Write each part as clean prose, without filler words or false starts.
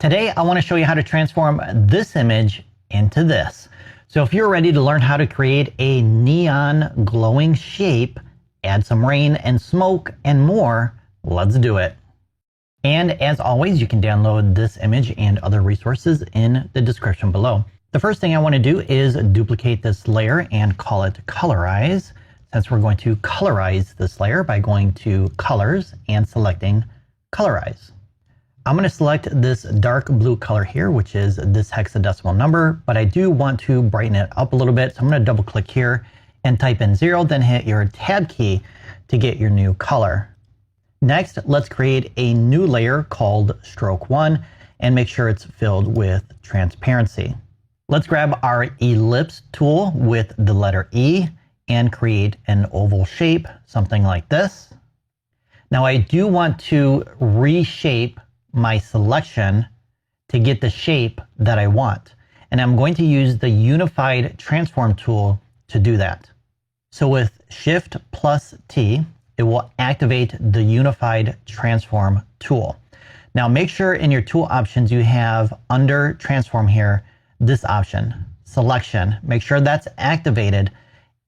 Today, I want to show you how to transform this image into this. So if you're ready to learn how to create a neon glowing shape, add some rain and smoke and more, let's do it. And as always, you can download this image and other resources in the description below. The first thing I want to do is duplicate this layer and call it Colorize, since we're going to colorize this layer by going to Colors and selecting Colorize. I'm going to select this dark blue color here, which is this hexadecimal number, but I do want to brighten it up a little bit. So I'm going to double click here and type in 0, then hit your tab key to get your new color. Next, let's create a new layer called Stroke 1 and make sure it's filled with transparency. Let's grab our ellipse tool with the letter E and create an oval shape, something like this. Now I do want to reshape my selection to get the shape that I want. And I'm going to use the Unified Transform tool to do that. So with Shift plus T, it will activate the Unified Transform tool. Now make sure in your tool options you have under Transform here, this option, Selection. Make sure that's activated.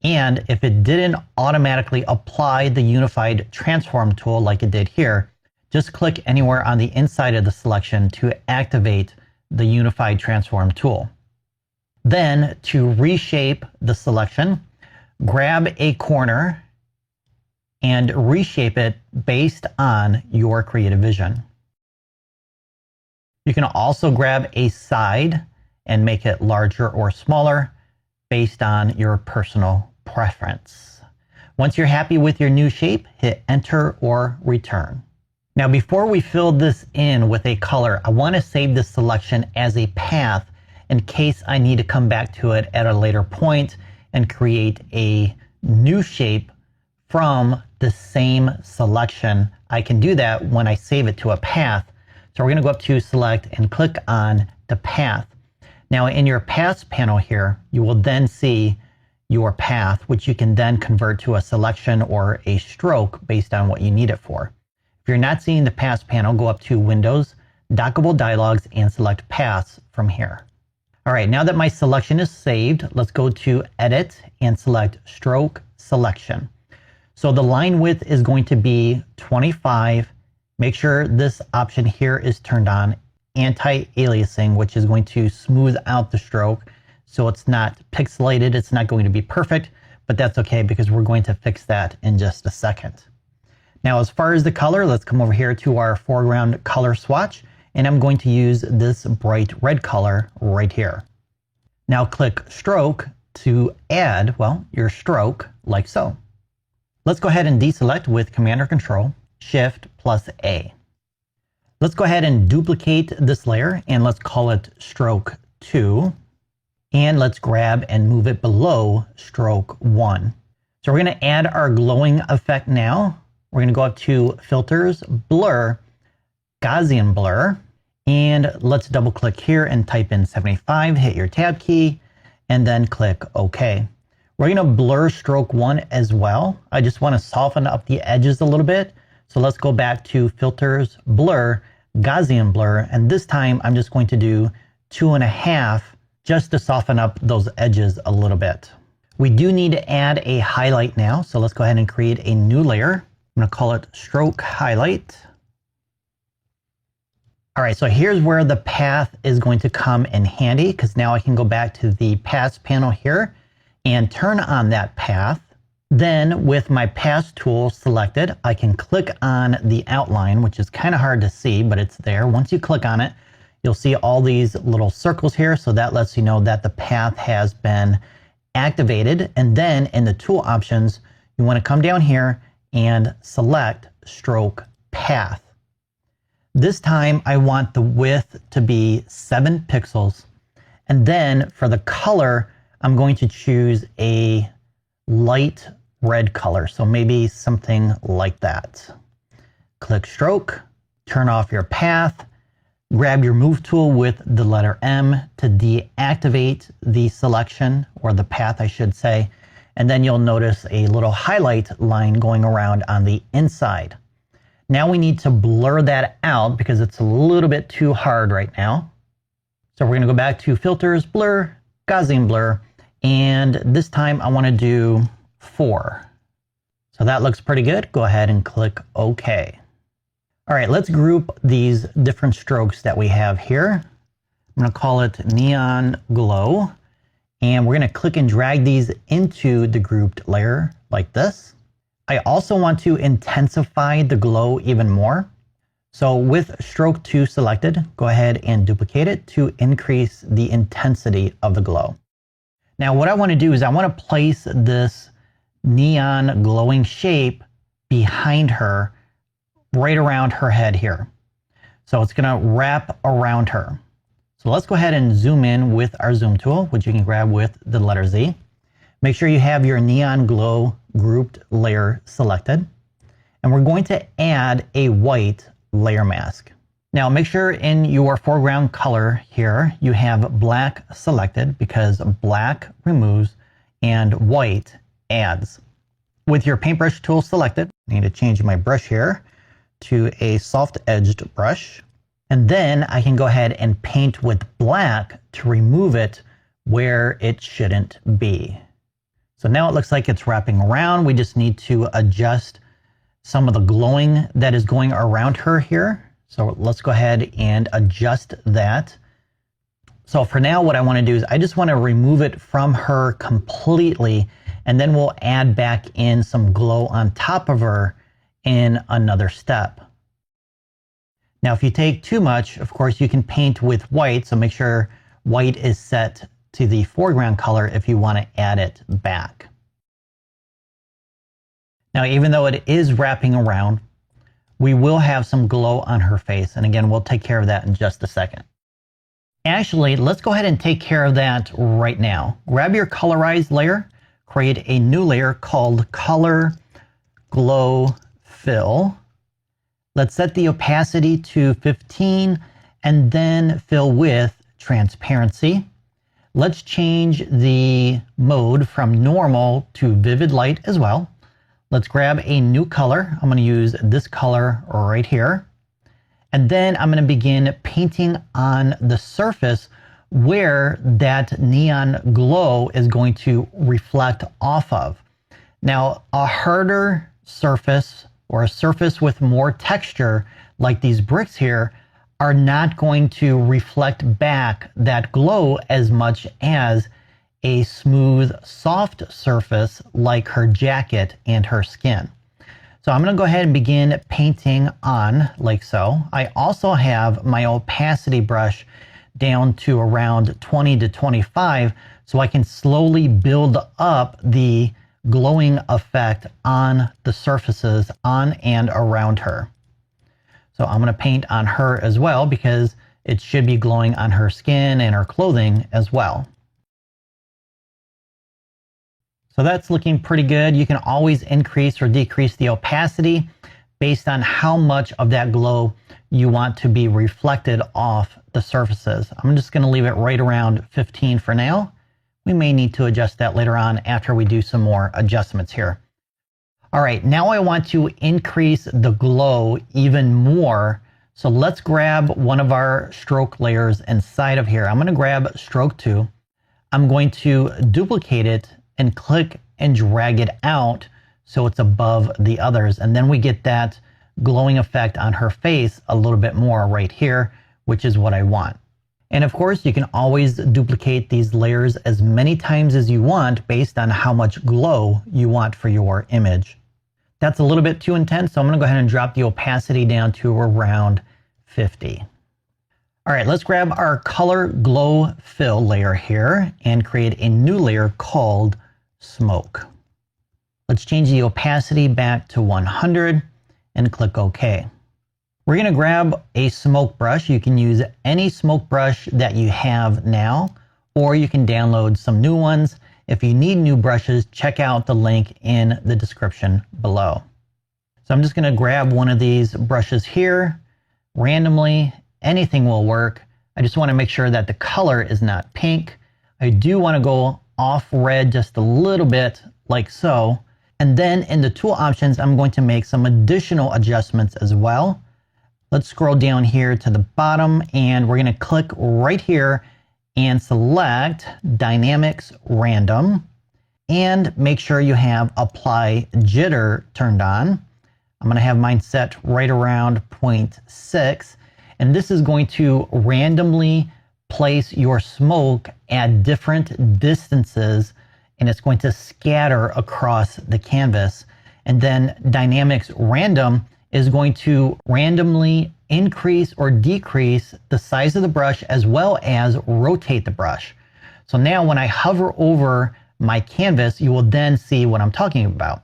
And if it didn't automatically apply the Unified Transform tool like it did here, just click anywhere on the inside of the selection to activate the Unified Transform tool. Then to reshape the selection, grab a corner and reshape it based on your creative vision. You can also grab a side and make it larger or smaller based on your personal preference. Once you're happy with your new shape, hit Enter or Return. Now, before we fill this in with a color, I want to save this selection as a path in case I need to come back to it at a later point and create a new shape from the same selection. I can do that when I save it to a path. So we're going to go up to Select and click on the path. Now in your Paths panel here, you will then see your path, which you can then convert to a selection or a stroke based on what you need it for. If you're not seeing the Paths panel, go up to Windows, Dockable Dialogues, and select Paths from here. All right, now that my selection is saved, let's go to Edit and select Stroke Selection. So the line width is going to be 25. Make sure this option here is turned on, anti-aliasing, which is going to smooth out the stroke so it's not pixelated. It's not going to be perfect, but that's okay because we're going to fix that in just a second. Now, as far as the color, let's come over here to our foreground color swatch, and I'm going to use this bright red color right here. Now click Stroke to add, well, your stroke like so. Let's go ahead and deselect with Command or Control, Shift plus A. Let's go ahead and duplicate this layer and let's call it Stroke 2. And let's grab and move it below Stroke 1. So we're going to add our glowing effect now. We're going to go up to Filters, Blur, Gaussian Blur, and let's double click here and type in 75, hit your tab key, and then click OK. We're going to blur Stroke 1 as well. I just want to soften up the edges a little bit. So let's go back to Filters, Blur, Gaussian Blur, and this time I'm just going to do 2.5 just to soften up those edges a little bit. We do need to add a highlight now, so let's go ahead and create a new layer. I'm going to call it Stroke Highlight. All right, so here's where the path is going to come in handy because now I can go back to the Paths panel here and turn on that path. Then with my Paths tool selected, I can click on the outline, which is kind of hard to see, but it's there. Once you click on it, you'll see all these little circles here. So that lets you know that the path has been activated. And then in the tool options, you want to come down here and select Stroke Path. This time I want the width to be 7 pixels. And then for the color, I'm going to choose a light red color. So maybe something like that. Click Stroke, turn off your path, grab your Move tool with the letter M to deactivate the selection, or the path I should say, and then you'll notice a little highlight line going around on the inside. Now we need to blur that out because it's a little bit too hard right now. So we're going to go back to Filters, Blur, Gaussian Blur, and this time I want to do 4. So that looks pretty good. Go ahead and click OK. All right, let's group these different strokes that we have here. I'm going to call it Neon Glow, and we're going to click and drag these into the grouped layer like this. I also want to intensify the glow even more. So with stroke 2 selected, go ahead and duplicate it to increase the intensity of the glow. Now what I want to do is I want to place this neon glowing shape behind her, right around her head here. So it's going to wrap around her. So let's go ahead and zoom in with our zoom tool, which you can grab with the letter Z. Make sure you have your neon glow grouped layer selected. And we're going to add a white layer mask. Now make sure in your foreground color here, you have black selected because black removes and white adds. With your paintbrush tool selected, I need to change my brush here to a soft edged brush. And then I can go ahead and paint with black to remove it where it shouldn't be. So now it looks like it's wrapping around. We just need to adjust some of the glowing that is going around her here. So let's go ahead and adjust that. So for now, what I want to do is I just want to remove it from her completely, and then we'll add back in some glow on top of her in another step. Now, if you take too much, of course, you can paint with white. So make sure white is set to the foreground color if you want to add it back. Now, even though it is wrapping around, we will have some glow on her face. And again, we'll take care of that in just a second. Actually, let's go ahead and take care of that right now. Grab your Colorize layer, create a new layer called Color Glow Fill. Let's set the opacity to 15 and then fill with transparency. Let's change the mode from normal to vivid light as well. Let's grab a new color. I'm going to use this color right here. And then I'm going to begin painting on the surface where that neon glow is going to reflect off of. Now, a harder surface or a surface with more texture like these bricks here are not going to reflect back that glow as much as a smooth, soft surface like her jacket and her skin. So I'm going to go ahead and begin painting on like so. I also have my opacity brush down to around 20 to 25 so I can slowly build up the glowing effect on the surfaces on and around her. So I'm going to paint on her as well because it should be glowing on her skin and her clothing as well. So that's looking pretty good. You can always increase or decrease the opacity based on how much of that glow you want to be reflected off the surfaces. I'm just going to leave it right around 15 for now. We may need to adjust that later on after we do some more adjustments here. All right, now I want to increase the glow even more. So let's grab one of our stroke layers inside of here. I'm going to grab stroke 2. I'm going to duplicate it and click and drag it out so it's above the others. And then we get that glowing effect on her face a little bit more right here, which is what I want. And of course, you can always duplicate these layers as many times as you want based on how much glow you want for your image. That's a little bit too intense, so I'm going to go ahead and drop the opacity down to around 50. All right, let's grab our Color Glow Fill layer here and create a new layer called Smoke. Let's change the opacity back to 100 and click OK. We're going to grab a smoke brush. You can use any smoke brush that you have now, or you can download some new ones. If you need new brushes, check out the link in the description below. So I'm just going to grab one of these brushes here randomly. Anything will work. I just want to make sure that the color is not pink. I do want to go off red just a little bit like so. And then in the tool options, I'm going to make some additional adjustments as well. Let's scroll down here to the bottom and we're going to click right here and select Dynamics Random and make sure you have Apply Jitter turned on. I'm going to have mine set right around 0.6, and this is going to randomly place your smoke at different distances, and it's going to scatter across the canvas. And then Dynamics Random is going to randomly increase or decrease the size of the brush as well as rotate the brush. So now when I hover over my canvas, you will then see what I'm talking about.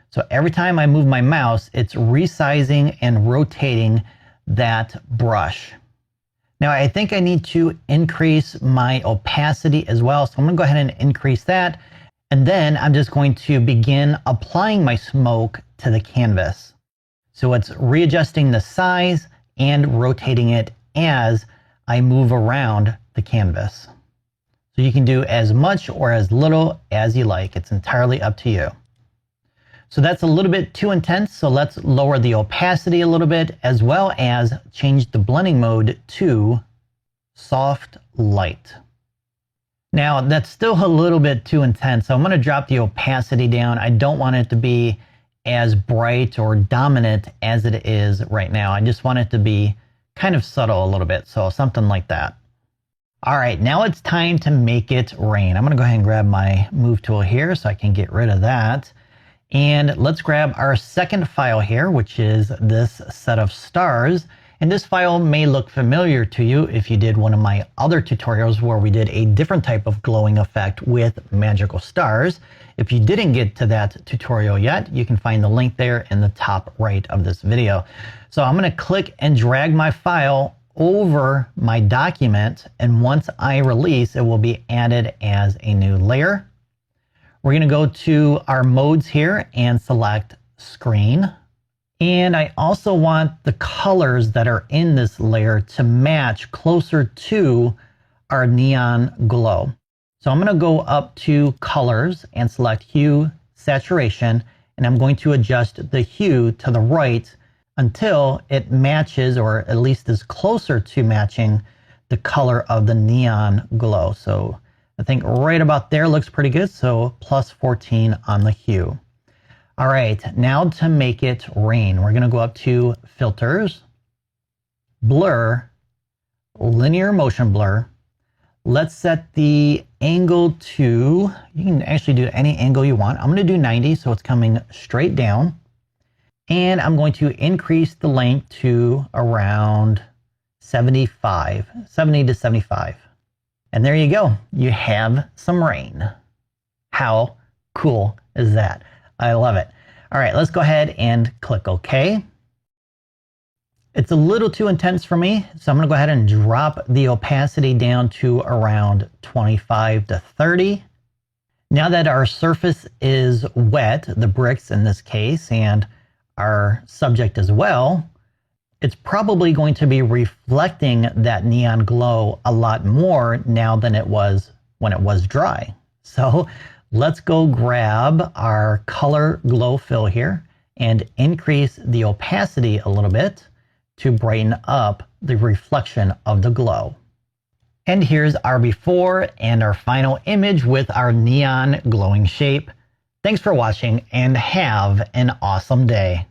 So every time I move my mouse, it's resizing and rotating that brush. Now I think I need to increase my opacity as well. So I'm gonna go ahead and increase that. And then I'm just going to begin applying my smoke to the canvas. So it's readjusting the size and rotating it as I move around the canvas. So you can do as much or as little as you like. It's entirely up to you. So that's a little bit too intense. So let's lower the opacity a little bit as well as change the blending mode to soft light. Now that's still a little bit too intense. So I'm going to drop the opacity down. I don't want it to be as bright or dominant as it is right now. I just want it to be kind of subtle a little bit. So something like that. All right, now it's time to make it rain. I'm going to go ahead and grab my move tool here so I can get rid of that. And let's grab our second file here, which is this set of stars. And this file may look familiar to you if you did one of my other tutorials where we did a different type of glowing effect with magical stars. If you didn't get to that tutorial yet, you can find the link there in the top right of this video. So I'm going to click and drag my file over my document, and once I release, it will be added as a new layer. We're going to go to our modes here and select screen. And I also want the colors that are in this layer to match closer to our neon glow. So I'm going to go up to colors and select Hue Saturation, and I'm going to adjust the hue to the right until it matches, or at least is closer to matching, the color of the neon glow. So I think right about there looks pretty good. So plus 14 on the hue. All right, now to make it rain, we're going to go up to Filters, Blur, Linear Motion Blur. Let's set the angle to, you can actually do any angle you want. I'm going to do 90, so it's coming straight down. And I'm going to increase the length to around 70 to 75. And there you go. You have some rain. How cool is that? I love it. All right, let's go ahead and click OK. It's a little too intense for me, so I'm going to go ahead and drop the opacity down to around 25 to 30. Now that our surface is wet, the bricks in this case, and our subject as well, it's probably going to be reflecting that neon glow a lot more now than it was when it was dry. So let's go grab our color glow fill here and increase the opacity a little bit to brighten up the reflection of the glow. And here's our before and our final image with our neon glowing shape. Thanks for watching and have an awesome day.